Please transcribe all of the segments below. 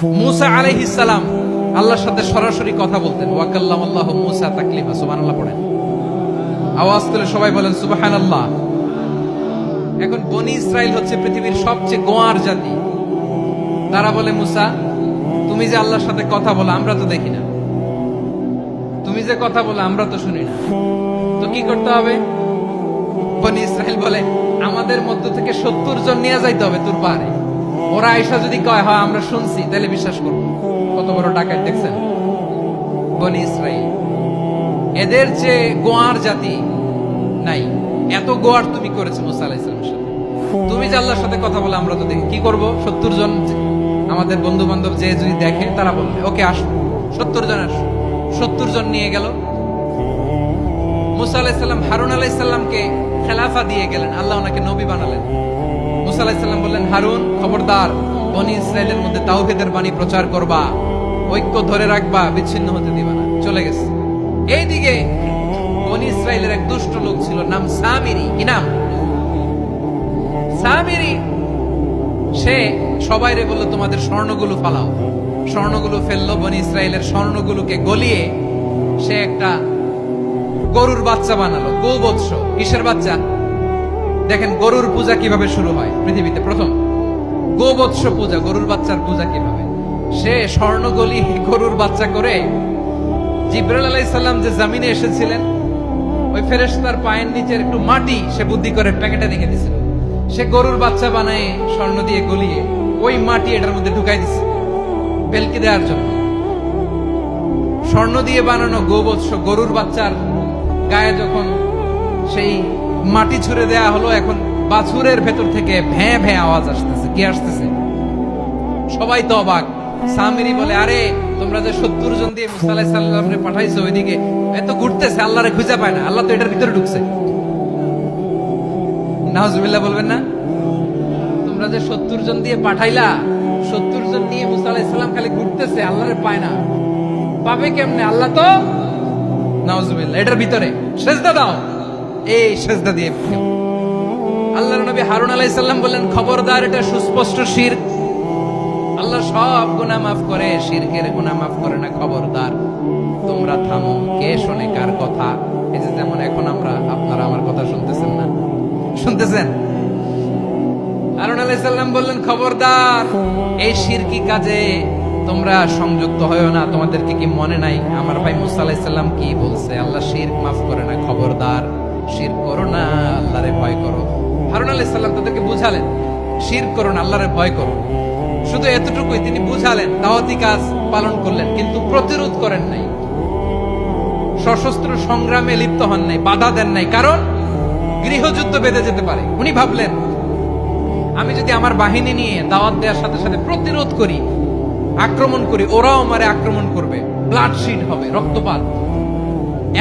মুসা আলাইহিস সালাম আল্লাহর সাথে সরাসরি কথা বলতেন। ওয়া কাল্লামাল্লাহু মুসা তাকলিমা। সুবহানাল্লাহ পড়েন, আওয়াজ তুলে সবাই বলেন সুবহানাল্লাহ। এখন বনি ইসরাইল হচ্ছে পৃথিবীর সবচেয়ে গোয়ার জাতি। তারা বলে, মুসা তুমি যে আল্লাহর সাথে কথা বলো আমরা তো দেখি না, তুমি যে কথা বলো আমরা তো শুনি না, তো কি করতে হবে? বনি ইসরাইল বলে, আমাদের মধ্য থেকে 70 জন নিয়ে যাইতে হবে তোর পারে। ওরা আয়েশা যদি কয় হয় আমরা শুনছি, তাহলে বিশ্বাস করবো। কত বড় ডাকাত দেখছেন বনি ইসরাইল। এদের যে গোয়ার জাতি নাই, এত গোয়ার তুমি করেছো মুসা আলাইহিস সালামের সাথে। তুমি যে আল্লাহর সাথে কথা বলে আমরা তো দেখি, কি করব? 70 জন আমাদের বন্ধু বান্ধব যে যদি দেখে তারা বলবে ওকে আসো, 70 জন আসো। 70 জন নিয়ে গেল। মুসা আলাইহিস সালাম হারুন আলাইহিস সালামকে খেলাফা দিয়ে গেলেন, আল্লাহ ওনাকে নবী বানালেন। মুসা আলাইহিস সালাম বললেন, হারুন খবরদার, বনি ইসরাইলের মধ্যে তাওহীদের বাণী প্রচার করবা, ঐক্য ধরে রাখবা, বিচ্ছিন্ন হতে দিবা না। চলে গেছে। এইদিকে বনি ইসরাইলের এক দুষ্ট লোক ছিল, নাম সামিরি। কি নাম? সামিরি। সে সবাইরে বলল তোমাদের স্বর্ণগুলো ফালাও। স্বর্ণগুলো ফেললো। বনি ইসরাইলের স্বর্ণগুলোকে গলিয়ে সে একটা গরুর বাচ্চা বানালো। গোবৎস। কিসের বাচ্চা? দেখেন গরুর পূজা কিভাবে শুরু হয় পৃথিবীতে প্রথম। গোবৎস পূজা, গরুর বাচ্চার পূজা কিভাবে। সে স্বর্ণ গলি গরুর বাচ্চা করে জিবরাইল আলাইহিস সালাম যে জমিনে এসেছিলেন, ওই ফেরেশতার পায়ের নিচের একটু মাটি সে বুদ্ধি করে প্যাকেটে রেখে দিয়েছিল। সে গরুর বাচ্চা বানায় স্বর্ণ দিয়ে গলিয়ে ওই মাটি এটার মধ্যে ঢুকাই দিছে বেলকি দেওয়ার জন্য। স্বর্ণ দিয়ে বানানো গোবৎস গরুর বাচ্চার গায়ে যখন সেই মাটি ছুঁড়ে দেয়া হলো, এখন বাছুরের ভেতর থেকে ভ্যাঁ ভ্যাঁ আওয়াজ আসতেছে। কি আসতেছে? সবাই তো অবাক। সামিরি বলে, আরে তোমরা যে 70 জন দিয়ে মুসা আলাইহিস সালামকে পাঠাইছো, ওইদিকে এত ঘুরতেছে, আল্লাহরে খুঁজে পায় না, আল্লাহ তো এটার ভিতরে ঢুকছে। নাউজুবিল্লাহ বলবেন না? তোমরা যে 70 জন দিয়ে পাঠাইলা, 70 জন নিয়ে মুসা আলাইহিস সালাম খালি ঘুরতেছে, আল্লাহরে পায় না। পাবে কেমনে? আল্লাহ তো নাউজুবিল্লাহ এটার ভিতরে। সেজদা দাও। এই সেজদা দিয়ে আল্লাহর নবী হারুন আলাইহিস সালাম বললেন, খবরদার, এটা সুস্পষ্ট শিরক। আল্লাহ সব গুনাহ মাফ করে, শিরকের গুনাহ মাফ করে না। খবরদার, তোমরা থামো। কে শোনে কার কথা? এই যে যেমন এখন আপনারা আমার কথা শুনতেছেন না? শুনতেছেন? হারুন আলাইহিস সালাম বললেন, খবরদার, এই শিরকি কাজে তোমরা সংযুক্ত হয়ো না। তোমাদেরকে কি মনে নাই আমার ভাই মুসা আলাইহিস সালাম কি বলছে? আল্লাহ শিরক মাফ করে না। খবরদার, শিরক করো না, আল্লাহরে ভয় করো। হারুন আলাইহিস সালাম তাদেরকে বুঝালেন, শিরক করো না, আল্লাহরে ভয় করো। শুধু এতটুকুই তিনি বুঝালেন, দাওয়াতি কাজ পালন করলেন, কিন্তু প্রতিরোধ করেন নাই, সশস্ত্র সংগ্রামে লিপ্ত হন নাই, বাধা দেন নাই। কারণ গৃহযুদ্ধ বেঁধে যেতে পারে। উনি ভাবলেন, আমি যদি আমার বাহিনী নিয়ে দাওয়াত দেওয়ার সাথে সাথে প্রতিরোধ করি, আক্রমণ করি, ওরাও আমারে আক্রমণ করবে, ব্লাডশিড হবে, রক্তপাত।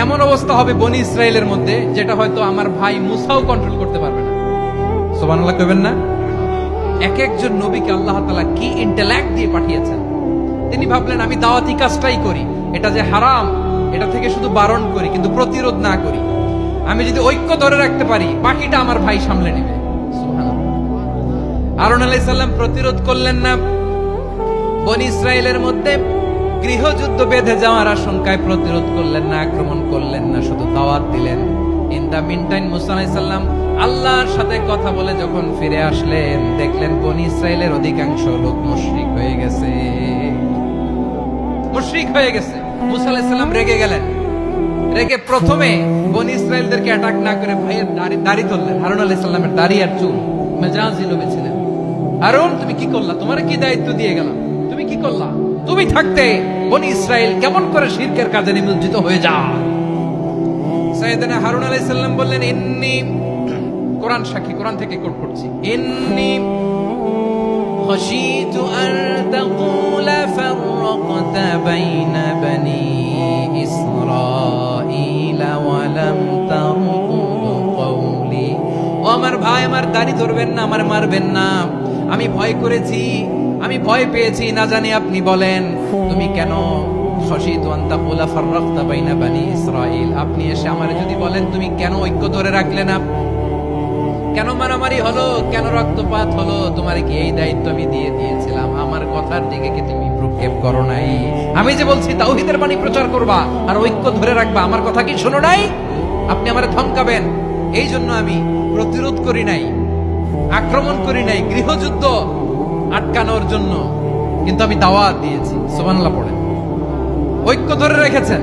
এমন অবস্থা হবে বনি ইসরাইলের মধ্যে, যেটা হয়তো আমার ভাই মুসাও কন্ট্রোল করতে পারবে না। সুবহানাল্লাহ কইবেন না? এক একজন নবীকে আল্লাহ তাআলা কি ইন্টেলেক্ট দিয়ে পাঠিয়েছেন। তিনি ভাবলেন, আমি দাওয়াতি কাজটাই করি, এটা যে হারাম এটা থেকে শুধু বারণ করি, কিন্তু প্রতিরোধ না করি। আমি যদি ঐক্য ধরে রাখতে পারি, বাকিটা আমার ভাই সামলে নেবে। সুবহানাল্লাহ। হারুন আলাইহিস সালাম প্রতিরোধ করলেন না। বনি ইসরাইলের মধ্যে গৃহযুদ্ধ বেঁধে যাওয়ার আশঙ্কায় প্রতিরোধ করলেন না, আক্রমণ করলেন না, শুধু দাওয়াত দিলেন। ইন দা মিনটাইম মুসা আলাইহিস সালাম আল্লাহর সাথে কথা বলে যখন ফিরে আসলেন, দেখলেন বনি ইসরাইলের অধিকাংশ লোক মুশরিক হয়ে গেছে। মুশরিক হয়ে গেছে। মুসা আলাইহিস সালাম রেগে গেলেন। রেগে প্রথমে বনি ইসরাইলদেরকে অ্যাটাক না করে ভাইয়ের দাড়ি ধরলেন। হারুন আলাইহিস সালামের দাড়ি আর চুল মেজাজি লোভেছিলেন। হারুন, তুমি কি করলা? তোমার কি দায়িত্ব দিয়ে গেলাম, তুমি কি করলা? তুমি থাকতে বনি ইসরাইল কেমন করে শিরকের কাজে নিমজ্জিত হয়ে যায়? সাইয়েদনা হারুন আলাইহিস সালাম বললেন, ইন্নী, কোরআন সাক্ষী, কোরআন থেকে কোট করছি, ইন্নী খাশিতু আন তাকুলা ফাররাকতা বাইনা বানি ইসরাঈলা ওয়া লাম তারকুবু কওলি। ও আমার ভাই, আমার দাড়ি ধরবেন না, আমার মারবেন না। আমি ভয় করেছি, আমি ভয় পেয়েছি, না জানি আপনি বলেন তুমি কেন খাশিতু আন তাকুলা ফাররাকতা বাইনা বানি ইসরাঈল। আপনি এসে আমারে যদি বলেন তুমি কেন ঐক্য ধরে রাখলে না, কেন মারামারি হলো, কেন রক্তপাত হলো? তোমার কি এই দায়িত্ব আমি দিয়ে দিয়েছিলাম? আমার কথার দিকে কি তুমি ভ্রুক্ষেপ করো নাই? আমি যে বলছি তাওহীদের বাণী প্রচার করবা আর ঐক্য ধরে রাখবা, আমার কথা কি শোনো নাই? আপনি আমারে ধমকাবেন, এই জন্য আমি প্রতিরোধ করি নাই, আক্রমণ করি নাই, গৃহযুদ্ধ আটকানোর জন্য কিন্তু আমি দাওয়াত দিয়েছি। সুবহানাল্লাহ পড়েন। ঐক্য ধরে রেখেছেন।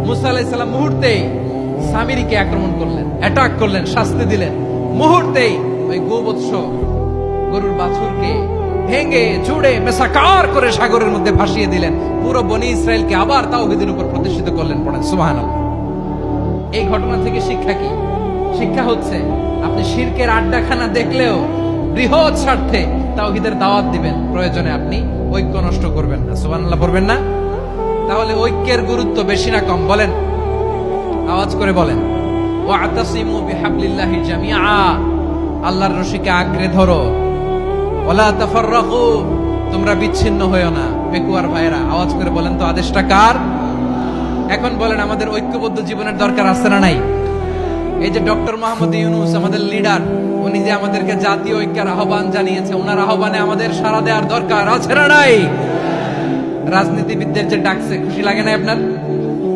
মুসা আলাইহিস সালাম মুহূর্তেই সামিরীকে আক্রমণ করলেন, অ্যাটাক করলেন, শাস্তি দিলেন। মুহূর্তেই ওই গোবৎস গরুর বাছুরকে ভেঙে চুড়ে মেসাকার করে সাগরের মধ্যে ভাসিয়ে দিলেন। পুরো বনি ইসরায়েলকে আবার তাওহীদের উপর প্রতিষ্ঠিত করলেন। পড়েন সুবহানাল্লাহ। এই ঘটনা থেকে শিক্ষা কি? শিক্ষা হচ্ছে আপনি শিরকের আড্ডাখানা দেখলেও বৃহৎ স্বার্থে তাওহীদের দাওয়াত দিবেন, প্রয়োজনে আপনি ঐক্য নষ্ট করবেন না। সুবহানাল্লাহ পড়বেন না? তাহলে ঐক্যের গুরুত্ব বেশি না কম? বলেন, আওয়াজ করে বলেন। ওয়াতাসিমু বিহাবলিল্লাহি জামিআ, আল্লাহর রশিকে আঁকড়ে ধরো। ওয়ালা তাফাররাকু, তোমরা বিচ্ছিন্ন হয়ো না। পেকুয়ার ভাইরা আওয়াজ করে বলেন তো, আদেশটা কার? এখন বলেন, আমাদের ঐক্যবদ্ধ জীবনের দরকার আছে না নাই? এই যে ডক্টর মোহাম্মদ ইউনূস আমাদের লিডার, উনি যে আমাদেরকে জাতীয় ঐক্যের আহ্বান জানিয়েছে, ওনার আহ্বানে আমাদের সাড়া দেওয়ার দরকার আছে না নাই? রাজনীতিবিদদের যে ডাকছে, খুশি লাগে নাই আপনার?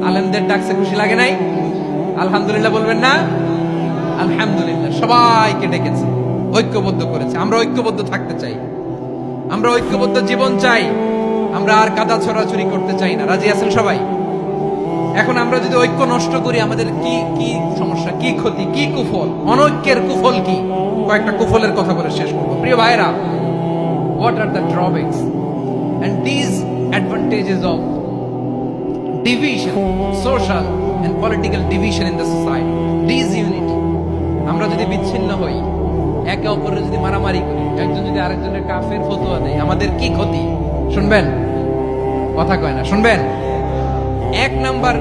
আলেমদের ডাকছে, খুশি লাগে নাই? আলহামদুলিল্লাহ বলবেন না? আলহামদুলিল্লাহ। সবাইকে ডেকেছে, ঐক্যবদ্ধ করেছে। আমরা ঐক্যবদ্ধ থাকতে চাই, আমরা ঐক্যবদ্ধ জীবন চাই, আমরা আর কাদা ছড়াছড়ি করতে চাই না। রাজি আছেন সবাই? এখন আমরা যদি ঐক্য নষ্ট করি, আমাদের কি কি সমস্যা, কি ক্ষতি, কি কুফল? অনৈক্যের কুফল কি? কয়েকটা কুফলের কথা বলে শেষ করবো। প্রিয় ভাইরা, what are the drawbacks and disadvantages of division, social and political division in the society? Disunity. আমরা যদি বিচ্ছিন্ন হই, একে অপরের যদি মারামারি করি, একজন যদি আরেকজনের কাফের ফতোয়া দেয়, আমাদের কি ক্ষতি? শুনবেন? কথা কয় না, শুনবেন? এক নাম্বার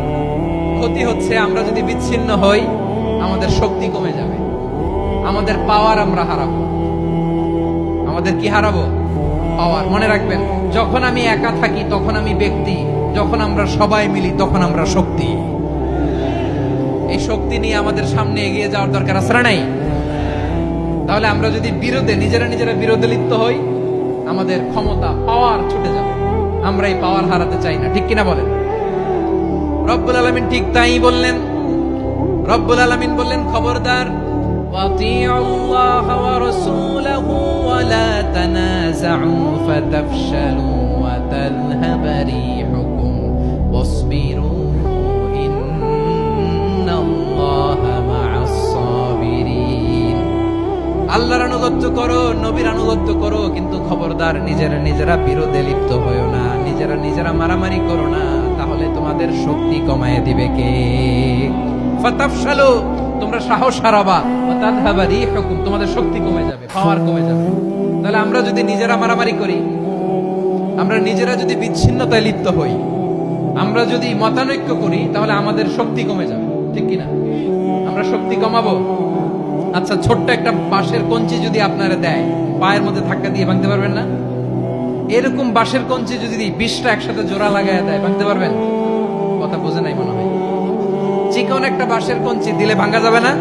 ক্ষতি হচ্ছে, আমরা যদি বিচ্ছিন্ন হই, আমাদের শক্তি কমে যাবে, আমাদের পাওয়ার আমরা হারাবো। আমাদের কি হারাবো? পাওয়ার। মনে রাখবেন, যখন আমি একা থাকি তখন আমি ব্যক্তি, যখন আমরা সবাই মিলি তখন আমরা শক্তি। এই শক্তি নিয়ে আমাদের সামনে এগিয়ে যাওয়ার দরকার আছে না নাই? তাহলে আমরা যদি নিজেরা বিরোধে লিপ্ত হই, আমাদের ক্ষমতা, পাওয়ার ছুটে যাবে। আমরা এই পাওয়ার হারাতে চাই না, ঠিক কিনা বলেন? রব্বুল আলামিন ঠিক তাই বললেন। রব্বুল আলামিন বললেন, খবরদার, ওয়াতিউল্লাহ ওয়া রাসূলাহু ওয়া লা তানাযাউ ফাতাফশালু ওয়া তাযহাবা রিহুকুম ওয়াসবিরু ইন্নাল্লাহা মা'আস সাবিরিন। আল্লাহর আনুগত্য করো, নবীর আনুগত্য করো, কিন্তু খবরদার নিজেরা বিরোধে লিপ্ত হয়ো না, নিজেরা মারামারি করো না, তাহলে তোমাদের শক্তি কমায় দিবে কে? ফাতাফশালু, তোমরা সাহস হারাবা, ওয়া তাযহাবা রিহুকুম, তোমাদের শক্তি কমে যাবে, পাওয়ার কমে যাবে। তাহলে আমরা যদি নিজেরা মারামারি করি, আমরা নিজেরা যদি বিচ্ছিন্নতায় লিপ্ত হই, আমরা যদি মতানৈক্য করি, তাহলে আমাদের শক্তি কমে যাবে, ঠিক কিনা? আমরা শক্তি কমাবো। আচ্ছা, ছোট্ট একটা বাঁশের কঞ্চি যদি আপনারা দেয়, পায়ের মধ্যে ধাক্কা দিয়ে ভাঙতে পারবেন না? এরকম বাঁশের কঞ্চি যদি 20টা একসাথে জোড়া লাগায় দেয়, ভাঙতে পারবেন? কথা বোঝে নাই মনে হয়। চিকন একটা বাঁশের কঞ্চি দিলে ভাঙা যাবে না?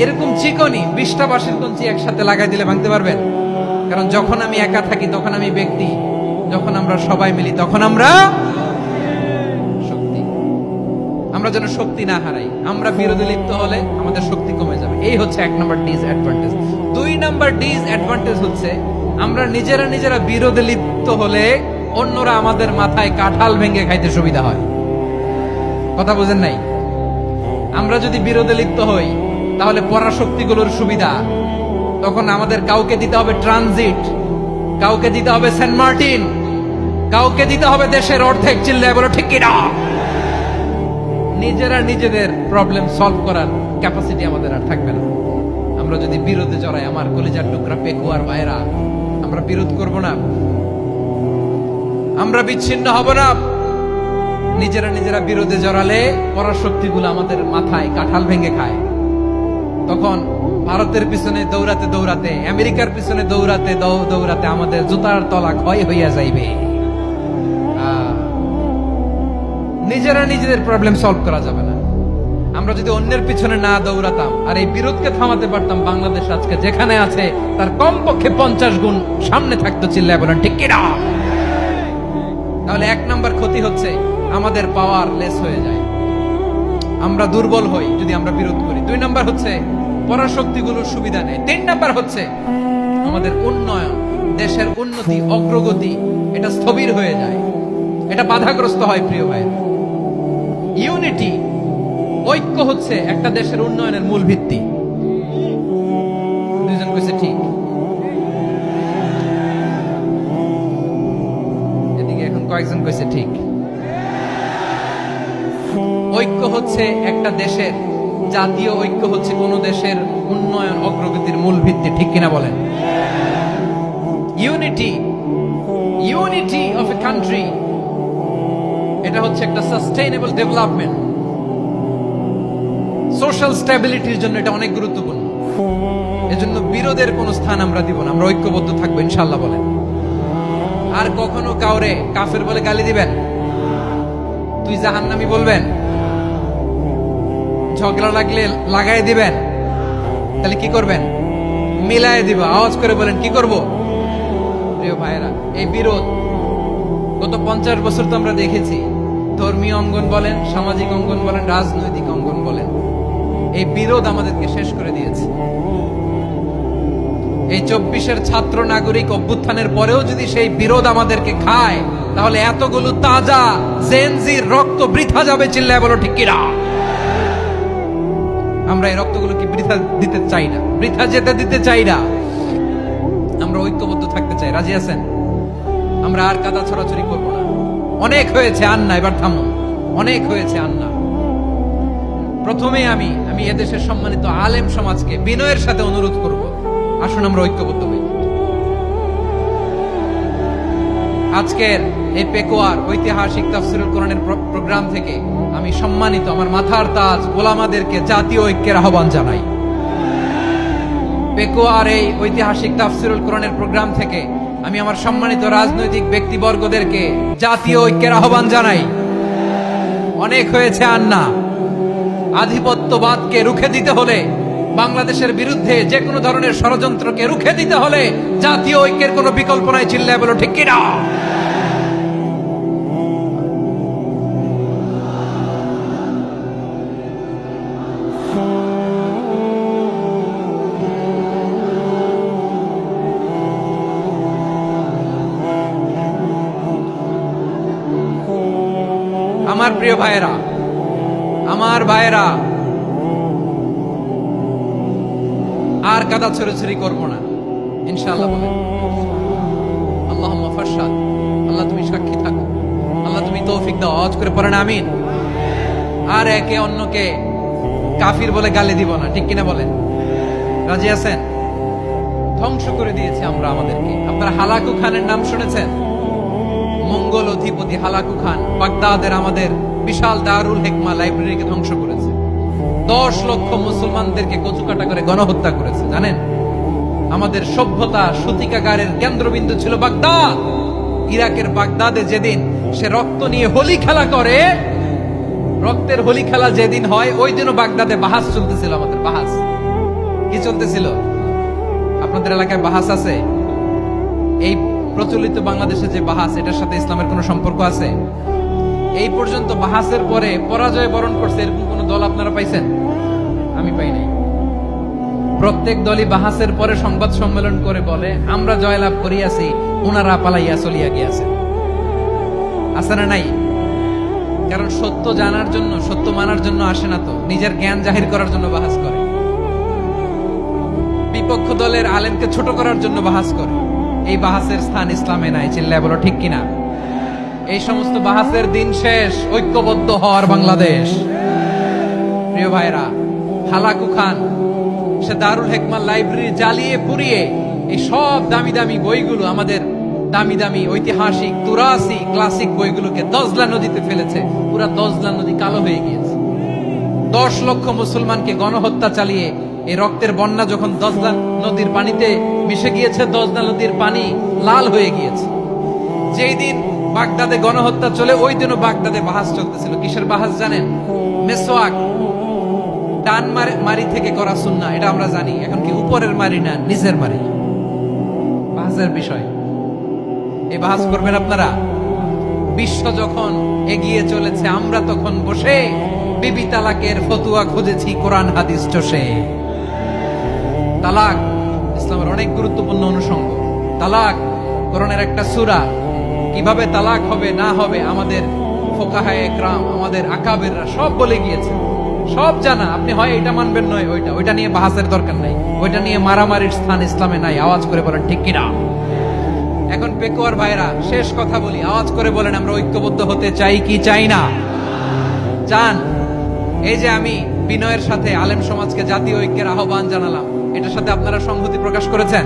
এরকম চিকনই 20টা বাঁশের কঞ্চি একসাথে লাগাই দিলে ভাঙতে পারবেন? কারণ যখন আমি একা থাকি তখন আমি ব্যক্তি, যখন আমরা সবাই মিলি তখন আমরা শক্তি। আমরা যেন শক্তি না হারাই। আমরা বিরোধী লিপ্ত হলে আমাদের শক্তি কমে যাবে। এই হচ্ছে 1 নম্বর ডিসঅ্যাডভান্টেজ। 2 নম্বর ডিসঅ্যাডভান্টেজ হচ্ছে, আমরা নিজেরা বিরোধে লিপ্ত হলে অন্যরা আমাদের মাথায় কাঁঠাল ভেঙে খাইতে সুবিধা হয়। কথা বুঝেন নাই? আমরা যদি বিরোধে লিপ্ত হই, তাহলে পরাশক্তিগুলোর সুবিধা, তখন আমাদের কাউকে দিতে হবে ট্রানজিট, কাউকে দিতে হবে সেন্ট মার্টিন, কাউকে দিতে হবে দেশের অর্ধেক। চিল্লায় বলো ঠিক কিনা? নিজেদের প্রবলেম সলভ করার ক্যাপাসিটি আমাদের আর থাকবে না। আমরা যদি বিরোধে জড়াই, আমার কলিজার টুকরা পেকুয়ার ভাইরা, আমরা বিরোধ করব না, আমরা বিচ্ছিন্ন হব না। নিজেরা বিরোধে জড়ালে পরাশক্তিগুলো আমাদের মাথায় কাঁঠাল ভেঙে খায়। তখন ভারতের পিছনে দৌড়াতে, আমেরিকার পিছনে দৌড়াতে আমাদের জুতার তলা ক্ষয় হইয়া যাইবে। নিজেদের প্রবলেম সলভ করা যাবে না। আমরা যদি অন্যের পিছনে না দৌড়াতাম আর এই বিরোধকে থামাতে পারতাম, বাংলাদেশ আজকে যেখানে আছে তার কমপক্ষে 50 গুণ সামনে থাকতো। চিল্লায় বলেন ঠিক কিনা? তাহলে 1 নাম্বার ক্ষতি হচ্ছে আমাদের পাওয়ার লেস হয়ে যায়, আমরা দুর্বল হই যদি আমরা বিরোধ করি। 2 নাম্বার হচ্ছে পরাশক্তিগুলোর সুবিধা নেই। 3 নাম্বার হচ্ছে আমাদের উন্নয়ন, দেশের উন্নতি, অগ্রগতি এটা স্থবির হয়ে যায়, এটা বাধাগ্রস্ত হয়। প্রিয় ভাই, ইউনিটি, ঐক্য হচ্ছে একটা দেশের উন্নয়নের মূল ভিত্তি। দুইজন কইছে ঠিক, এদিকে এখন কয়েকজন কইছে ঠিক। ঐক্য হচ্ছে একটা দেশের, জাতীয় ঐক্য হচ্ছে কোন দেশের উন্নয়ন অগ্রগতির মূল ভিত্তি, ঠিক কিনা বলেন? ইউনিটি অফ এ কান্ট্রি, এটা হচ্ছে একটা সাস্টেইনেবল ডেভেলপমেন্ট, সোশ্যাল স্ট্যাবিলিটির জন্য এটা অনেক গুরুত্বপূর্ণ। এজন্য বিরোধের কোনো স্থান আমরা দিব না, আমরা ঐক্যবদ্ধ থাকবো ইনশাআল্লাহ বলেন। আর কখনো কাউরে কাফের বলে গালি দিবেন, তুই জাহান্নামী বলবেন, ঝগড়া লাগলে লাগাই দিবেন, তাহলে কি করবেন? মিলায় দিব। আওয়াজ করে বলেন কি করব? প্রিয় ভাইরা, এই বিরোধ গত 50 বছর তো আমরা দেখেছি, ধর্মীয় অঙ্গন বলেন, সামাজিক অঙ্গন বলেন, রাজনৈতিক অঙ্গন বলেন, এই বিরোধ আমাদেরকে শেষ করে দিয়েছে। এই 24-এর ছাত্র নাগরিক অভ্যুত্থানের পরেও যদি সেই বিরোধ আমাদেরকে খায়, তাহলে এতগুলো তাজা জেনজির রক্ত বৃথা যাবে। চিল্লায় বলো ঠিক কিনা? আমরা এই রক্তগুলো কি বৃথা দিতে চাই না, বৃথা যেতে দিতে চাই না। আমরা ঐক্যবদ্ধ থাকতে চাই। রাজি আছেন? আমরা আর কাদা ছড়াছড়ি করবো না। অনেক হয়েছে আন্না, এবার থামুন। অনেক হয়েছে আন্না। প্রথমে আমি এদেশের সম্মানিত আলেম সমাজকে বিনয়ের সাথে অনুরোধ করব, আসুন আমরা ঐক্যবদ্ধ হই। আজকের এই পেকুয়ার ঐতিহাসিক তাফসীরুল কোরআনের প্রোগ্রাম থেকে আমি সম্মানিত আমার মাথার তাজ ওলামাদেরকে জাতীয় ঐক্যের আহ্বান জানাই। পেকুয়ার এই ঐতিহাসিক তাফসীরুল কোরআনের প্রোগ্রাম থেকে আমি আমার সম্মানিত রাজনৈতিক ব্যক্তিবর্গদেরকে জাতীয় ঐক্যের আহ্বান জানাই। অনেক হয়েছে আন্না। আধিপত্যবাদকে রুখে দিতে হলে, বাংলাদেশের বিরুদ্ধে যে কোনো ধরনের ষড়যন্ত্রকে রুখে দিতে হলে জাতীয় ঐক্যের কোনো বিকল্প নাই। চিল্লায় বলো ঠিক কিনা? আমার প্রিয় ভাইয়েরা, আমার ভাইয়েরা, আর কাদা ছড়াছড়ি করবো না ইনশাআল্লাহ বলেন। আল্লাহুম্মা ফারশাদ। আল্লাহ তুমি সাক্ষী থাকো, আল্লাহ তুমি তৌফিক দাও। আওয়াজ করে পড়েন আমিন। আর একে অন্যকে কাফির বলে গালি দিব না, ঠিক কিনা বলেন? রাজি আছেন? ধ্বংস করে দিয়েছে আমরা আমাদেরকে। আপনারা হালাকু খানের নাম শুনেছেন? মঙ্গল অধিপতি হালাকু খান বাগদাদের আমাদের বিশাল দারুল হিকমা লাইব্রেরিকে ধ্বংস করেছে। 10 লক্ষ মুসলমানদেরকে কচুকাটা করে গণহত্যা করেছে। জানেন, আমাদের সভ্যতা সূতিকাগারের কেন্দ্রবিন্দু ছিল বাগদাদ। ইরাকের বাগদাদে যেদিন সে রক্ত নিয়ে হোলি খেলা করে, রক্তের হোলি খেলা যেদিন হয়, ওই দিনও বাগদাদে বাহাস চলতেছিল। আমাদের বাহাস কি চলতেছিল? আপনাদের এলাকায় বাহাস আছে? এই প্রচলিত বাংলাদেশে যে বাহাস, এটার সাথে ইসলামের কোনো সম্পর্ক আছে? এই পর্যন্ত বাহাসের পরে পরাজয় বরণ করছে এরকম কোন দল আপনারা পাইছেন? আমি পাই নাই। প্রত্যেক দলই বাহাসের পরে সংবাদ সম্মেলন করে বলে, আমরা জয়লাভ করিয়াছি, উনারা পালাইয়া চলিয়া গিয়াছে। আছে না নাই? কারণ সত্য জানার জন্য, সত্য মানার জন্য আসে না তো, নিজের জ্ঞান জাহির করার জন্য বাহাস করে। বিপক্ষ দলের আলেমকে ছোট করার জন্য বাহাস করে। এই বাহাসের স্থান ইসলামে নাই। চিল্লায় বলো ঠিক কিনা? এই সমস্ত বাহাসের দিন শেষ। ঐক্যবদ্ধ হওয়ার বাংলাদেশ। প্রিয় ভাইরা, হালাকু খান সে দারুল হিকমা লাইব্রেরি জ্বালিয়ে পুড়িয়ে এই সব দামি দামি বইগুলো, আমাদের দামি দামি ঐতিহাসিক তুরাসি ক্লাসিক বইগুলোকে দজলা নদীতে ফেলেছে। পুরা দজলা নদী কালো হয়ে গিয়েছে। 10 লক্ষ মুসলমানকে গণহত্যা চালিয়ে এই রক্তের বন্যা যখন দজলা নদীর পানিতে মিশে গিয়েছে, দজলা নদীর পানি লাল হয়ে গিয়েছে। যেই দিন বাগদাদে গণহত্যা চলে, ওই দিনও বাগদাদে বাহাস চলতেছিল। কিসের বাহাস জানেন? মেসওয়াক, ডান মারি থেকে করা সুন্নাহ, এটা আমরা জানি। এখন কি উপরের মারি না নিচের মারি? বাহাজের বিষয়, এই বাহাজ করবেন আপনারা। বিশ্ব যখন এগিয়ে চলেছে, আমরা তখন বসে বিবি তালাকের ফতুয়া খুঁজেছি কোরআন হাদিস চষে। তালাক ইসলামের অনেক গুরুত্বপূর্ণ অনুষঙ্গ। তালাক কোরআনের একটা সূরা। কিভাবে তালাক হবে না হবে আমাদের ফুকাহায়ে ইকরাম, আমাদের আকাবেররা সব বলে গিয়েছে, সব জানা। আপনি হয় এটা মানবেন, নয় ওইটা নিয়ে বাহাসের দরকার নাই, ওইটা নিয়ে মারামারির স্থান ইসলামে নাই। আওয়াজ করে বলেন ঠিক কিনা? এখন পেকুয়ার ভাইরা, শেষ কথা বলি, আওয়াজ করে বলেন আমরা ঐক্যবদ্ধ হতে চাই কি চাই না? চান? এই যে আমি বিনয়ের সাথে আলেম সমাজকে জাতীয় ঐক্যের আহ্বান জানালাম, এটার সাথে আপনারা সংহতি প্রকাশ করেছেন?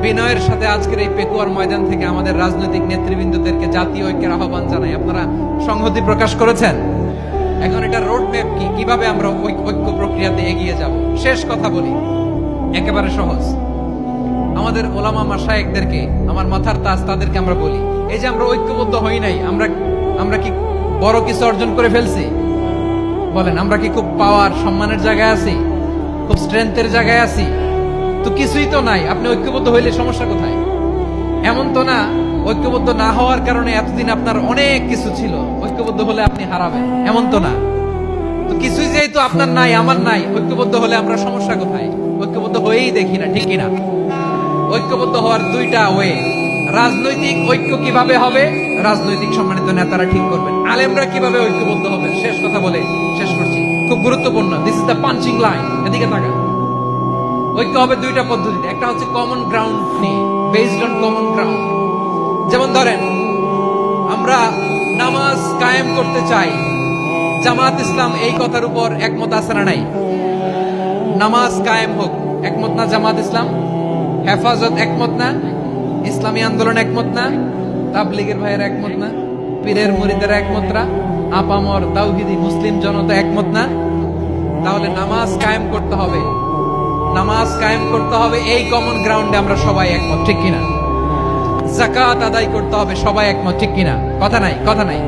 বিনয়ের সাথে আজকের এই পেকুয়ার ময়দান থেকে আমাদের রাজনৈতিক নেতৃবৃন্দদেরকে জাতীয় ঐক্যের আহ্বান জানাই, আপনারা সংহতি প্রকাশ করেছেন? এখন এটা রোড ম্যাপ কি, কিভাবে আমরা ঐক্য প্রক্রিয়াতে এগিয়ে যাব? শেষ কথা বলি, একেবারে সহজ। আমাদের ওলামা মাশায়েখদেরকে, আমার মাথার তাজ, তাদেরকে আমরা বলি, এই যে আমরা ঐক্যবদ্ধ হই নাই, আমরা কি বড় কিছু অর্জন করে ফেলছি? বলেন, আমরা কি খুব পাওয়ার সম্মানের জায়গায় আছি? খুব স্ট্রেংথের জায়গায় আছি? তো কিছুই তো নাই। আপনি ঐক্যবদ্ধ হইলে সমস্যা কোথায়? এমন তো না ঐক্যবদ্ধ না হওয়ার কারণে এতদিন আপনার অনেক কিছু ছিল, ঐক্যবদ্ধ হলে আপনি হারাবেন, এমন তো না। তো কিছুই যেহেতু আপনার নাই, আমার নাই, ঐক্যবদ্ধ হলে আমরা সমস্যা কোথায়? ঐক্যবদ্ধ হয়েই দেখি না, ঠিক কিনা? ঐক্যবদ্ধ হওয়ার দুইটা ওয়ে। রাজনৈতিক ঐক্য কিভাবে হবে? রাজনৈতিক সম্মানিত নেতারা ঠিক করবেন। আলেমরা কিভাবে ঐক্যবদ্ধ হবে? শেষ কথা বলে শেষ করছি, খুব গুরুত্বপূর্ণ। This is the punching line. এদিকে তাকান। ঐক্য হবে দুইটা পদ্ধতিতে। একটা হচ্ছে কমন গ্রাউন্ড নিয়ে, বেসড অন কমন গ্রাউন্ড। যেমন ধরেন, আমরা নামাজ কায়েম করতে চাই, জামাত ইসলাম এই কথার উপর একমত আছে না নাই? নামাজ কায়েম হোক, একমত না জামাত ইসলাম? হেফাজত একমত না? ইসলামী আন্দোলন একমত না? তাবলীগের ভাইয়েরা একমত না? পীরের মুরিদেরা একমত না? আপামর তাওহীদি মুসলিম জনতা একমত না? তাহলে নামাজ কায়েম করতে হবে, নামাজ কায়েম করতে হবে এই কমন গ্রাউন্ডে আমরা সবাই একমত, ঠিক কিনা? যাকাত আদায় করতে হবে, সবাই একমত, ঠিক কিনা? কথা নাই, কথা নাই।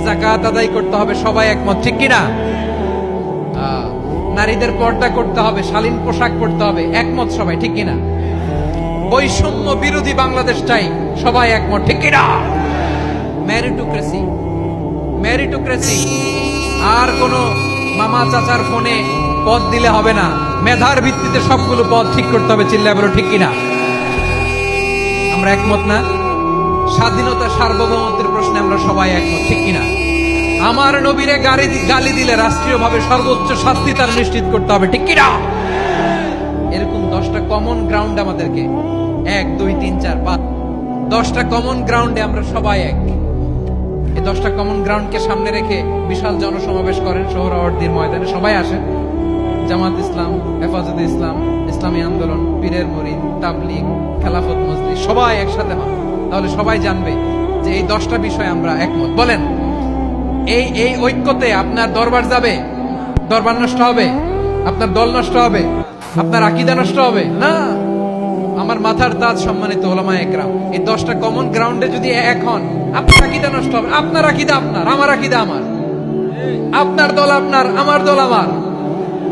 যাকাত আদায় করতে হবে, সবাই একমত, ঠিক কিনা? নারীদের পর্দা করতে হবে, শালীন পোশাক পরতে হবে, একমত সবাই, ঠিক কিনা? বৈষম্য বিরোধী বাংলাদেশ চাই, সবাই একমত, ঠিক কিনা? Meritocracy, meritocracy. আর কোন মামা চাচার ফোনে পদ দিলে হবে না, মেধার ভিত্তিতে সবগুলো পদ ঠিক করতে হবে। চিল্লায় বলো ঠিক কিনা? আমরা একমত না? স্বাধীনতা সার্বভৌমত্বের প্রশ্নে আমরা সবাই একমত, ঠিক কিনা? আমার নবীরে গালি দিলে রাষ্ট্রীয়ভাবে সর্বোচ্চ শাস্তি তার নিশ্চিত করতে হবে, ঠিক কিনা? এরকম 10টা কমন গ্রাউন্ড আমাদেরকে, 1 2 3 4 5, 10টা কমন গ্রাউন্ডে আমরা সবাই এক। এই 10টা কমন গ্রাউন্ডকে সামনে রেখে বিশাল জনসমাবেশ করেন সোহরাওয়ার্দীর ময়দানে, সবাই আসেন। জামাত ইসলাম, হেফাজতে ইসলাম, ইসলামী আন্দোলন, পীরের মুরিদ, তাবলীগ, খেলাফত মজলিস, সবাই একসাথে হন। তাহলে সবাই জানবে যে এই 10টা বিষয় আমরা একমত। বলেন, এই ঐক্যতে আপনার দরবার যাবে? দরবার নষ্ট হবে? আপনার দল নষ্ট হবে? আপনার আকীদা নষ্ট হবে না? আমার মাথার তাজ সম্মানিত ওলামায়ে একরাম, এই 10টা কমন গ্রাউন্ডে যদি এক হন, আপনার আকীদা নষ্ট হবে? আপনার আকীদা আপনার, আমার আকীদা আমার, আপনার দল আপনার, আমার দল আমার,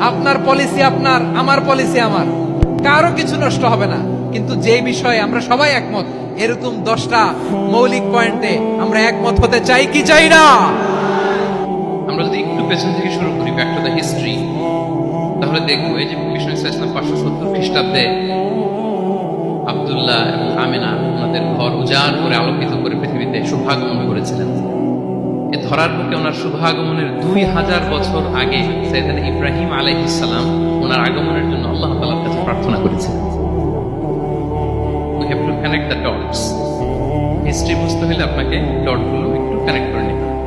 আপনার পলিসি আপনার, আমার পলিসি আমার, কারো কিছু নষ্ট হবে না। কিন্তু যে বিষয়ে আমরা সবাই একমত, এরকম 10টা মৌলিক পয়েন্টে আমরা একমত হতে চাই কি চাই না? আমরা যদি একটু পেছন থেকে শুরু করি, ব্যাক টু দ্য হিস্ট্রি, তাহলে দেখবো এই যে বিষ্ণু ইসলাম 570 খ্রিস্টাব্দে আব্দুল্লাহ এবং আমেনা ওনাদের ঘর উজাড় করে আলোকিত করে পৃথিবীতে শুভাগমন করেছিলেন। এ ধরার বুকে ওনার শুভাগমনের 2000 বছর আগে সাইয়েদনা ইব্রাহিম আলাইহিস সালাম ওনার আগমনের জন্য আল্লাহ তাআলার কাছে প্রার্থনা করেছিলেন। We have to connect the dots. History বুঝতে হলে আপনাকে ডটগুলো একটু কানেক্ট করে নিতে হবে।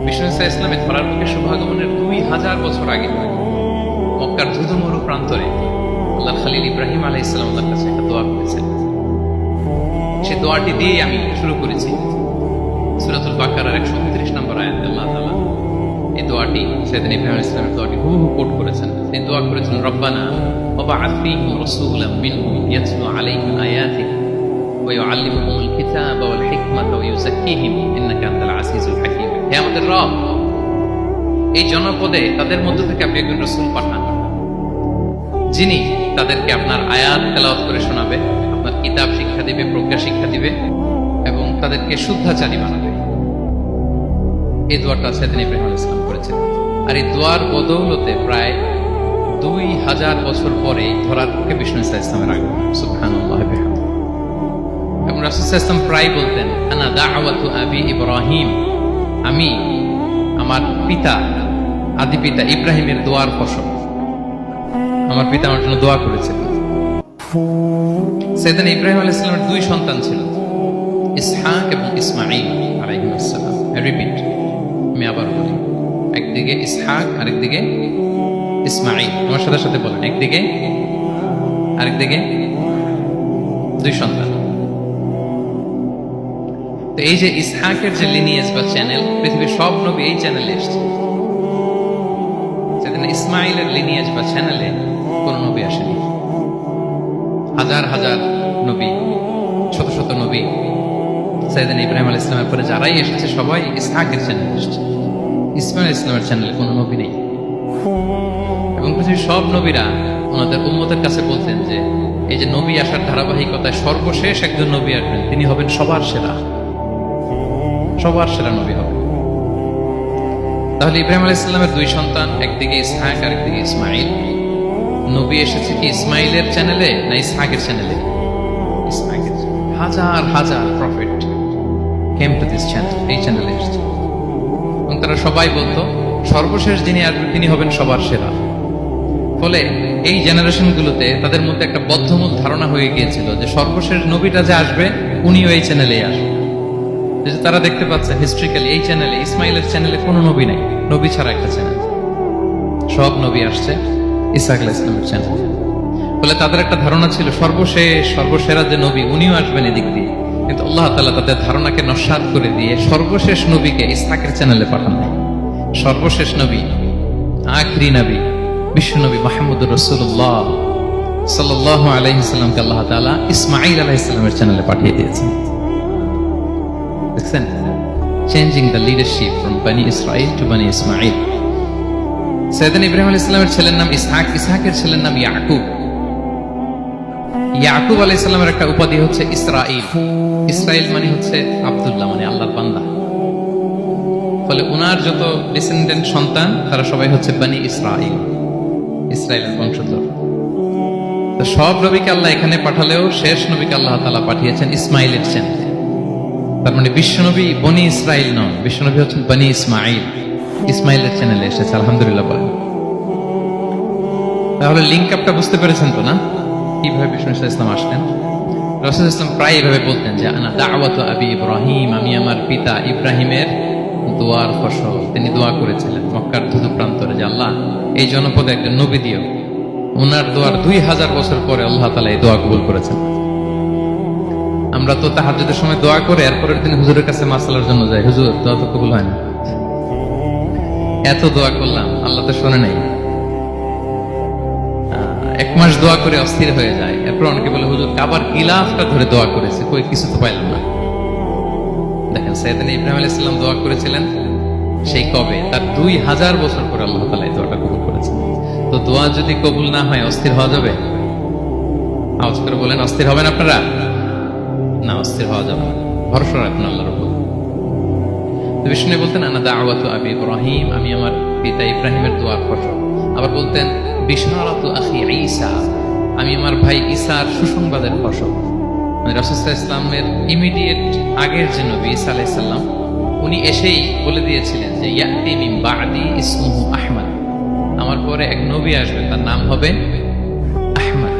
বিষ্ণু ইসলামের ধরার বুকে শুভাগমনের 2000 বছর আগে মক্কার ধুধুমরু প্রান্তরে আল্লাহ খালিল ইব্রাহিম আলাইহিস সালাম আল্লাহর কাছে একটা দোয়া করেছেন। সে দোয়াটি দিয়ে আমি শুরু করেছি। সূরাতুল বাকারার 129 নম্বর আয়াতে আল্লাহ তাআলা এই দোয়াটি, সাইয়েদনা ইব্রাহিম আলাইহিস সালামের দোয়াটি হুবহু কোট করেছেন। তিনি দোয়া করেছেন, রব্বানা ওয়াবআথ ফীহিম রাসূলাম মিনহুম ইয়াতলু আলাইহিম আয়াতিক ওয়া ইউআল্লিমুহুমুল কিতাবা ওয়াল হিকমাতা ওয়া ইউযাক্কিহিম ইন্নাকা আনতাল আজিজুল হাকীম। হে আমাদের রব, এই জনপদে তাদের মধ্য থেকে আপনি একজন রাসূল পাঠান, যিনি তাদেরকে আপনার আয়াত তেলাওয়াত করে শোনাবে, আপনার কিতাব শিক্ষা দিবে, প্রজ্ঞা শিক্ষা দিবে এবং তাদেরকে শুদ্ধাচারী বানাবে। এই দোয়াটা সাইয়েদনা ইব্রাহিম আলাইহিস সালাম করেছিলেন। আর এই দোয়ার বদৌলতে প্রায় 2000 বছর পরে ধরার পক্ষে বিষ্ণু ইসলামের আগমন। সুবহানাল্লাহ বিহামদিহি। এবং রাসূল সাল্লাল্লাহু আলাইহি ওয়াসাল্লাম প্রায় বলতেন, আনা দাওয়াতু আবি ইব্রাহিম, আমি আমার পিতা, আদি পিতা ইব্রাহিমের দোয়ার ফসল। আমার পিতা আমার জন্য দোয়া করেছিলেন। সাইয়েদনা ইব্রাহিম আলাইহিস সালামের 2 সন্তান ছিল, ইসহাক এবং ইসমাঈল আলাইহিস সালাম। রিপিট, আমি আবার বলি, একদিকে ইসহাক আরেকদিকে ইসমাঈল। আমার সাথে সাথে বলেন, একদিকে আরেকদিকে 2 সন্তান। তো এই যে ইসহাকের যে লিনিয়েজ বা চ্যানেল, পৃথিবীর সব নবী এই চ্যানেলে এসেছে। সেদিন ইসমাইলের লিনিয়েজ বা চ্যানেলে কোন নবী আসেনি। হাজার হাজার নবী, শত শত নবী সাইয়েদনা ইব্রাহিম আলাইহিস সালামের পরে যারাই এসেছে সবাই ইসহাকের চ্যানেলে এসেছে। ইসমাইল ইসলামের চ্যানেলে কোনো নবী নেই। এবং পৃথিবীর সব নবীরা ওনাদের উম্মতের কাছে বলতেন যে এই যে নবী আসার ধারাবাহিকতায় সর্বশেষ একজন নবী আসবেন, তিনি হবেন সবার সেরা, সবার সেরা নবী হবে। তাহলে ইব্রাহিম আলাইহিস সালামের 2 সন্তান, একদিকে ইসহাক আরেকদিকে ইসমাঈল। নবী এসেছে কি ইসমাইলের চ্যানেলে না ইসহাকের চ্যানেলে? ইসহাকের চ্যানেলে। হাজার হাজার prophet came to this channel, এই চ্যানেলে এসেছে। এবং তারা সবাই বলতো সর্বশেষ যিনি আসবেন তিনি হবেন সবার সেরা। ফলে এই জেনারেশন গুলোতে তাদের মধ্যে একটা বদ্ধমূল ধারণা হয়ে গিয়েছিল যে সর্বশেষ নবীটা যে আসবে উনিও এই চ্যানেলেই আসবে। তারা দেখতে পাচ্ছে হিস্ট্রিক্যালি এই চ্যানেলে, ইসমাইলের চ্যানেলে কোনো নবী নাই, নবী ছাড়া একটা চ্যানেল। সব নবী আসছে ইসহাক আলাইহিস সালামের চ্যানেলে। ফলে তাদের একটা ধারণা ছিল সর্বশেষ সর্বসেরা যে নবী উনিও আসবেন এদিক দিয়ে। কিন্তু আল্লাহ তাআলা তাদের ধারণাকে নস্যাৎ করে দিয়ে সর্বশেষ নবীকে ইসহাকের চ্যানেলে পাঠান নাই। সর্বশেষ নবী, আখিরি নবী, বিশ্ব নবী মুহাম্মদুর রাসূলুল্লাহ সাল্লাল্লাহু আলাইহি সাল্লামকে আল্লাহ তাআলা ইসমাঈল আলাইহিস সালামের চ্যানেলে পাঠিয়ে দিয়েছেন। দেখছেন, চেঞ্জিং দ্য লিডারশিপ ফ্রম বনি ইসরাইল টু বনি ইসমাঈল। সাইয়েদনা ইব্রাহিম আলাইহিস সালামের ছেলের নাম ইসহাক, ইসহাকের ছেলের নাম ইয়াকুব। ইয়াকুব আলাইহিস সালামের একটা উপাধি হচ্ছে ইসরাঈল। ইসরাঈল মানে হচ্ছে আব্দুল্লাহ, মানে আল্লাহর বান্দা। ফলে উনার যত ডিসেন্ডেন্ট সন্তান তারা সবাই হচ্ছে বনি ইসরাঈল, ইসরাঈলের বংশধর। তো সব নবীকে আল্লাহ এখানে পাঠালেও শেষ নবীকে আল্লাহ তাআলা পাঠিয়েছেন ইসমাঈলের চ্যানেলে। তার মানে বিশ্বনবী বনি ইসরাঈল নন, বিশ্বনবী হচ্ছেন বনি ইসমাঈল, ইসমাঈলের চ্যানেলে এসেছে। আলহামদুলিল্লাহ বলেন। তাহলে লিংক আপটা বুঝতে পেরেছেন তো না, কিভাবে বিষ্ণু ইসলাম আসলেন? রাসূল ইসলাম প্রায় এভাবে বলতেন যে আনা দাওয়াতু আবি ইব্রাহিম, আমি আমার পিতা ইব্রাহিমের দোয়ার ফসল। তিনি দোয়া করেছিলেন মক্কার ধুধু প্রান্তরে যে আল্লাহ এই জনপদে একজন নবী দিও। ওনার দোয়ার 2000 বছর পরে আল্লাহ তাআলা এই দোয়া কবুল করেছেন। আমরা তো তাহাজ্জুদের সময় দোয়া করে এরপরের দিন হুজুরের কাছে মাসালার জন্য যাই, হুজুর দোয়া তো কবুল হয় না। এত দোয়া করলাম আল্লাহ তো শোনে নাই। 1 মাস দোয়া করে অস্থির হয়ে যায়। এরপর অনেকে বলে হুজুর কাবার গিলাফটা ধরে দোয়া করেছে, কই কিছু তো পাইলাম না। দেখেন সাইয়েদনা ইব্রাহিম আলাইহিস সালাম দোয়া করেছিলেন সেই কবে, তার 2000 বছর পরে আল্লাহ তাআলা এই দোয়াটা কবুল করেছেন। তো দোয়া যদি কবুল না হয় অস্থির হওয়া যাবে? আওয়াজ করে বলেন, অস্থির হবেন আপনারা? না, অস্থির হওয়া যাবে না, ভরসা রাখুন আল্লাহর উপর। তো বিষ্ণু বলতেন আনা দাওয়াতু আবি ইব্রাহিম, আমি আমার পিতা ইব্রাহিমের দোয়ার ফসল। আবার বলতেন বিশারাতু আখি ঈসা, আমি আমার ভাই ঈসার সুসংবাদের ফসল। মানে রাসূল সাল্লাল্লাহু আলাইহি ওয়াসাল্লামের ইমিডিয়েট আগের যে নবী ঈসা আলাইহিস সালাম, উনি এসেই বলে দিয়েছিলেন যে ইয়াতি মিন বাদি ইসমুহু আহমদ, আমার পরে এক নবী আসবে তার নাম হবে আহমদ।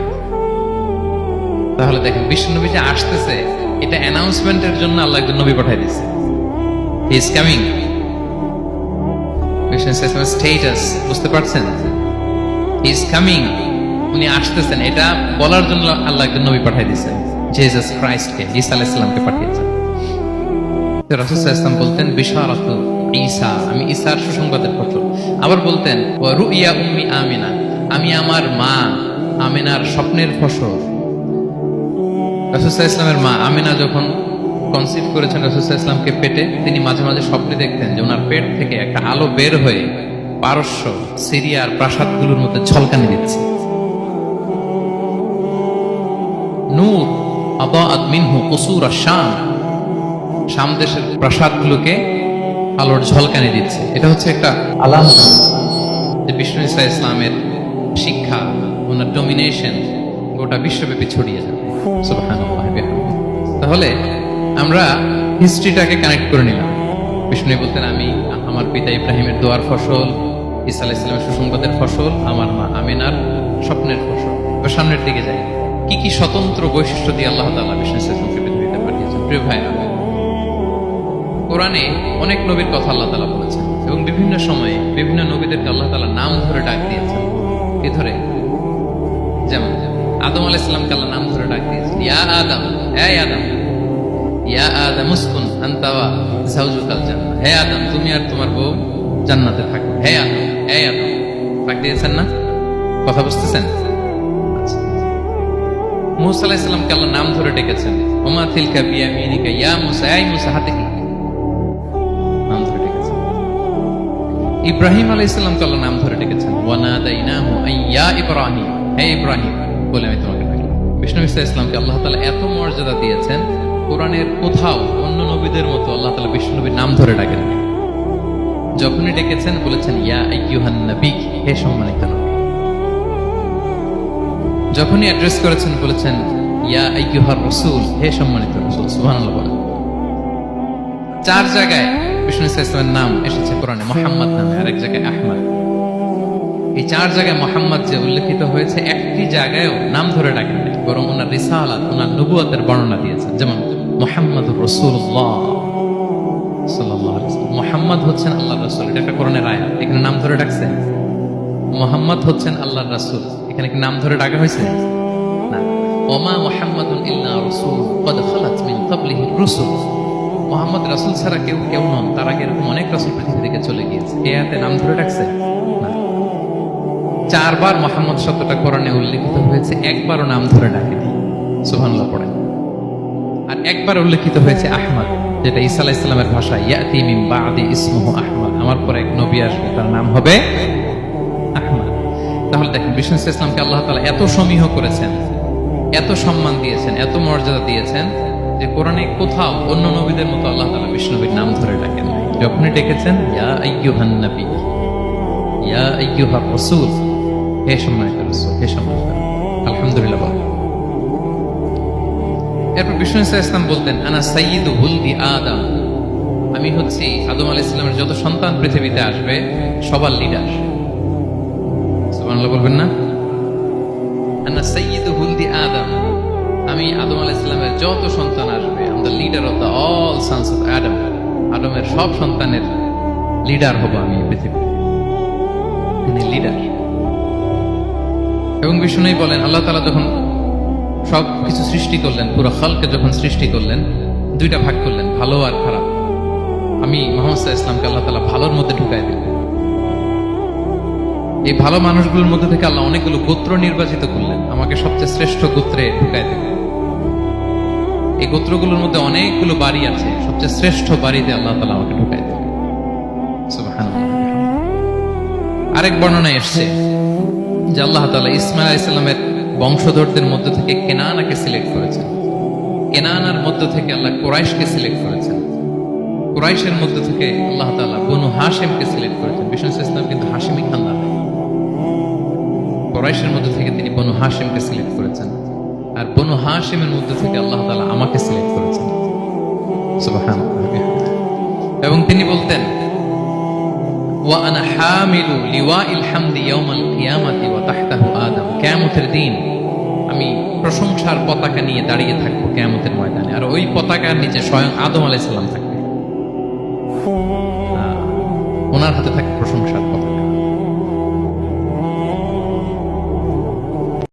তাহলে দেখেন বিশ্ব নবী যে আসতেছে এটা অ্যানাউন্সমেন্টের জন্য আল্লাহ একজন নবী পাঠিয়ে দিয়েছে। He is coming. বিষ্ণু ইসলামের স্ট্যাটাস বুঝতে পারছেন? হি ইজ কামিং, উনি আসতেছেন, এটা বলার জন্য আল্লাহ একজন নবী পাঠিয়ে দিয়েছেন, জিসাস ক্রাইস্টকে, ঈসা আলাইহিস সালামকে পাঠিয়েছেন। তো রাসূল সাল্লাল্লাহু আলাইহি ওয়াসাল্লাম বলতেন বিশারাতু ঈসা, আমি ঈসার সুসংবাদের ফসল। আবার বলতেন ওয়া রুইয়া উম্মি আমিনা, আমি আমার মা আমিনার স্বপ্নের ফসল। রাসূল সাল্লাল্লাহু আলাইহি ওয়াসাল্লামের মা আমিনা যখন কনসিভ করেছেন রাসূল সাল্লাল্লাহু আলাইহি ওয়াসাল্লামকে পেটে, তিনি মাঝে মাঝে স্বপ্নে দেখতেন যে ওনার পেট থেকে একটা আলো বের হয়ে পারস্য সিরিয়ার প্রাসাদগুলোর মধ্যে ঝলকানি দিচ্ছে। নূর আদাআত মিনহু কুসুর আশ-শাম, শাম দেশের প্রাসাদগুলোকে আলোর ঝলকানি দিচ্ছে। এটা হচ্ছে একটা আলামত যে বিষ্ণু ঈসা ইসলামের শিক্ষা, ওনার ডমিনেশন গোটা বিশ্বব্যাপী ছড়িয়ে যাবে। সুবহানাল্লাহ বিহামদিহি। তাহলে আমরা হিস্ট্রিটাকে কানেক্ট করে নিলাম। বিষ্ণু বলতেন, আমি আমার পিতা ইব্রাহিমের দোয়ার ফসল, ঈসা আলাইহিস সালামের সুসংবাদের ফসল, আমার মা আমিনার স্বপ্নের ফসল। এবার সামনের দিকে যাই, কি কি স্বতন্ত্র বৈশিষ্ট্য দিয়ে আল্লাহ তাআলা বিষ্ণু ঈসা ইসলামকে পৃথিবীতে পাঠিয়েছেন। প্রিয় ভাইরা, কোরআনে অনেক নবীর কথা আল্লাহ তাআলা বলেছেন এবং বিভিন্ন সময়ে বিভিন্ন নবীদেরকে আল্লাহ তাআলা নাম ধরে ডাক দিয়েছেন। কি ধরে? যেমন আদম আলাইহিস সালামকে আল্লাহ নাম ধরে ডাক দিয়েছেন, ইয়া আদম, হে আদম, ইয়া আদম উসকুন আনতা ওয়া যাওজুকাল জান্নাহ, হে আদম তুমি আর তোমার বউ জান্নাতে থাকো, হে আদম, হে আদম। ডাক দিয়েছেন না? কথা বুঝতেছেন? আচ্ছা। মূসা আলাইহিস সালামকে আল্লাহ নাম ধরে ডেকেছেন, ওমা তিলকা বিয়ামিনিকা ইয়া মূসা, এই মূসা হাতে কি? নাম ধরে ডেকেছেন। ইব্রাহিম আলাইহিস সালামকে আল্লাহ নাম ধরে ডেকেছেন, ওয়া নাদাইনাহু আইয়া ইব্রাহিম, হে ইব্রাহিম বলে আমি তোমাকে ডাকলাম। বিষ্ণু ঈসা ইসলামকে আল্লাহ তাআলা এত মর্যাদা দিয়েছেন, কোরআনের কোথাও অন্য নবীদের মতো আল্লাহ তাআলা বিষ্ণু নবীর নাম ধরে ডাকেন। যখনই ডেকেছেন বলেছেন ইয়া আইয়ুহান নবী, হে সম্মানিত নবী। যখনই অ্যাড্রেস করেছেন বলেছেন ইয়া আইয়ুহার রাসূল, হে সম্মানিত রাসূল। সুবহানাল্লাহ বলেন। 4 জায়গায় বিষ্ণু ঈসা ইসলামের নাম এসেছে কোরআনে মুহাম্মদ নামে, আর এক জায়গায় আহমদ। এই 4 জায়গায় মুহাম্মদ যে উল্লেখিত হয়েছে, একটি জায়গায়ও নাম ধরে ডাকেন নাই, বরং ওনার রিসালাত, ওনার নবুয়তের বর্ণনা দিয়েছেন। যেমন মুহাম্মাদুর রাসূলুল্লাহ সাল্লাল্লাহু আলাইহি ওয়াসাল্লাম, মুহাম্মদ হচ্ছেন আল্লাহর রাসূল। এটা একটা কোরআনের আয়াত, এখানে নাম ধরে ডাকছে। মুহাম্মদ হচ্ছেন আল্লাহর রাসূল, এখানে কি নাম ধরে ডাকা হয়েছে? না। ওমা মুহাম্মাদুন ইল্লা রাসূল ক্বাদ খালাত মিন ক্বাবলিহি রুসুল, মুহাম্মদ রাসূল ছাড়া কেউ নন, তার আগে এরকম অনেক রাসূল পৃথিবী থেকে চলে গিয়েছে। এই আয়াতে নাম ধরে ডাকছে না। 4 বার মুহাম্মদ শব্দটা কোরআনে উল্লেখিত হয়েছে, একবারও নাম ধরে ডাকেনি। সুবহানাল্লাহ পড়েন। আর একবার উল্লেখিত হয়েছে আহমদ, যেটা ঈসা আলাইহিস সালামের ভাষা, ইয়াতি মিন বাদি ইসমুহু আহমদ, আমার পরে এক নবী আসবে, তার নাম হবে আহমদ। তাহলে দেখেন বিষ্ণু ইসলামকে আল্লাহ তাআলা এত সমীহ করেছেন, এত সম্মান দিয়েছেন, এত মর্যাদা দিয়েছেন যে কোরআনে কোথাও অন্য নবীদের মতো আল্লাহ তাআলা বিষ্ণু নবীর নাম ধরে ডাকেন। যখনই ডেকেছেন ইয়া আইয়ুহান নবী, ইয়া আইয়ুহার রাসূল, হে সম্মানিত রাসূল, হে সম্মানিত। আলহামদুলিল্লাহ বলেন। এরপর বিষ্ণু ইসলাম বলতেন, আনা সাইয়্যিদু ওয়ালদি আদম, আমি হচ্ছি আদম আলাইহিস সালামের যত সন্তান পৃথিবীতে আসবে সবার লিডার। সুবহানাল্লাহ বলবেন না? আনা সাইয়্যিদু ওয়ালদি আদম, আমি আদম আলাইহিস সালামের যত সন্তান আসবে, I am the leader of the all sons of আদম, আদমের সব সন্তানের লিডার হব আমি পৃথিবীতে। তিনি লিডার। এবং বিষ্ণু বলেন, আল্লাহ তাআলা যখন সব কিছু সৃষ্টি করলেন, পুরো খালকে যখন সৃষ্টি করলেন, 2টা ভাগ করলেন, ভালো আর খারাপ। আমি মুহাম্মদ সাল্লাল্লাহু আলাইহি ওয়াসাল্লামকে আল্লাহ তাআলা ভালোর মধ্যে ঢুকাই দিলেন। এই ভালো মানুষগুলোর মধ্যে থেকে আল্লাহ অনেকগুলো গোত্র নির্বাচিত করলেন, আমাকে সবচেয়ে শ্রেষ্ঠ গোত্রে ঢুকাই দিলেন। এই গোত্রগুলোর মধ্যে অনেকগুলো বাড়ি আছে, সবচেয়ে শ্রেষ্ঠ বাড়িতে আল্লাহ তাআলা আমাকে ঢুকাই দিলেন। সুবহানাল্লাহ। আরেক বর্ণনায় এসেছে যে আল্লাহ তাআলা ইসমাঈল আলাইহিস সালামের বংশধরদের মধ্য থেকে কেনানাকে সিলেক্ট করেছেন, কেনানার মধ্য থেকে আল্লাহ কুরাইশকে সিলেক্ট করেছেন, কুরাইশের মধ্য থেকে আল্লাহ তাআলা বনু হাশিমকে সিলেক্ট করেছেন। বিষ্ণু ইসলাম কিন্তু হাশিমি খানদান, কুরাইশের মধ্য থেকে তিনি বনু হাশিমকে সিলেক্ট করেছেন, আর বনু হাশিমের মধ্য থেকে আল্লাহ তাআলা আমাকে সিলেক্ট করেছেন। সুবহানাল্লাহ। এবং তিনি বলতেন, ওয়া আনা হামিলু লিওয়াইল হামদি ইয়াউমাল কিয়ামাতি ওয়া তাহতাহু আদম, কিয়ামতের দিন আমি প্রশংসার পতাকা নিয়ে দাঁড়িয়ে থাকবো কিয়ামতের ময়দানে, আর ওই পতাকার নিচে স্বয়ং আদম আলাইহিস সালাম থাকবে, ওনার হাতে থাকবে প্রশংসার পতাকা।